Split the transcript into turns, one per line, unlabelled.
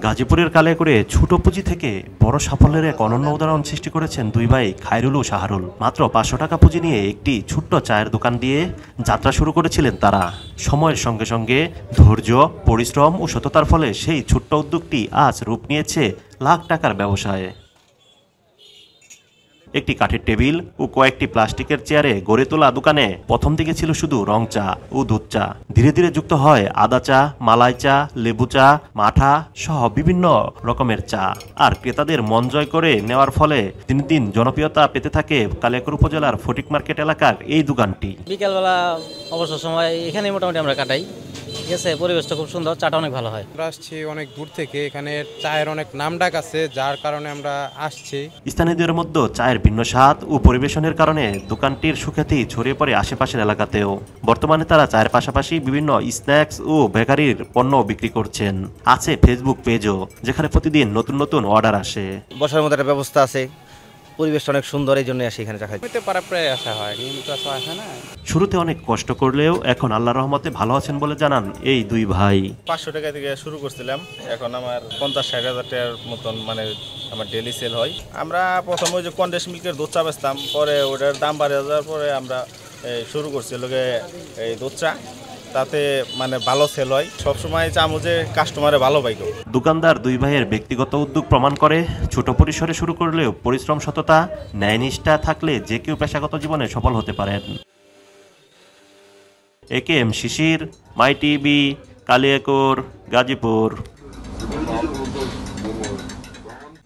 গাজীপুরের কালিয়াকৈরে ছোট পুঁজি থেকে বড় সাফল্যের এক অনন্য উদাহরণ সৃষ্টি করেছেন দুই ভাই খায়রুল ও শাহরুল। মাত্র 500 টাকা পুঁজি নিয়ে একটি ছোট্ট চায়ের দোকান দিয়ে যাত্রা শুরু করেছিলেন তারা। সময়ের সঙ্গে সঙ্গে ধৈর্য, পরিশ্রম ও সততার ফলে সেই ছোট্ট উদ্যোগটি আজ রূপ নিয়েছে লাখ টাকার ব্যবসায়ে। একটি কাঠের টেবিল ও কয়েকটি প্লাস্টিকের চেয়ারে গড়ে তোলা দোকানে প্রথম দিকে ছিল শুধু রং চা ও দুধ চা। ধীরে ধীরে যুক্ত হয় আদা চা, মালাই চা, লেবু চা, মাঠা সহ বিভিন্ন রকমের চা। আর ক্রেতাদের মন জয় করে নেওয়ার ফলে দিন দিন জনপ্রিয়তা পেতে থাকে কালিয়াকৈর উপজেলার ফটিক মার্কেট এলাকার এই দোকানটি।
বিকালবেলা অবসর সময় এখানে মোটামুটি আমরা কাটাই। ঠিক আছে, পরিবেশটা খুব সুন্দর, চাটা অনেক ভালো হয়।
আমরা আসছি অনেক দূর থেকে, এখানে চায়ের অনেক নামডাক আছে, যার কারণে আমরা আসছি।
স্থানীয়দের মধ্যে চায়ের ভিন্ন স্বাদ ও পরিবেশনের কারণে দোকানটির সুখ্যাতি ছড়িয়ে পড়ে আশেপাশের এলাকাতেও। বর্তমানে তারা চায়ের পাশাপাশি বিভিন্ন স্ন্যাক্স ও বেকারির পণ্য বিক্রি করছেন। আছে ফেসবুক পেজও, যেখানে প্রতিদিন নতুন নতুন অর্ডার আসে।
বসার মতো একটা ব্যবস্থা আছে, পরিবেশটা অনেক সুন্দর, এই জন্য আসি এখানে চা খাইতে।
প্রায় আসা হয়, নিয়মিত আসা না।
শুরুতে অনেক কষ্ট করলেও এখন আল্লাহর রহমতে ভালো আছেন বলে জানান এই দুই ভাই।
500 টাকা থেকে শুরু করছিলাম, এখন আমার 50-60 হাজার টাকার মতন মানে আমার ডেলি সেল হয়। আমরা প্রথমে ওই যে কন্ডেন্স মিল্কের দুধ চা বেচতাম, পরে ওটার দাম বাড়ে যাওয়ার পরে আমরা শুরু করছি লোকে এই দুধ চা, তাতে মানে ভালো সেল হয়। সবসময় চামো যে কাস্টমারে ভালো পাইতো।
দোকানদার দুই ভাইয়ের ব্যক্তিগত উদ্যোগ প্রমাণ করে ছোট পরিসরে শুরু করলেও পরিশ্রম, সততা, ন্যায়নিষ্ঠা থাকলে যে কেউ পেশাগত জীবনে সফল হতে পারেন। একেএম শিশির, মাই টিভি, কালিয়াকৈর, গাজীপুর।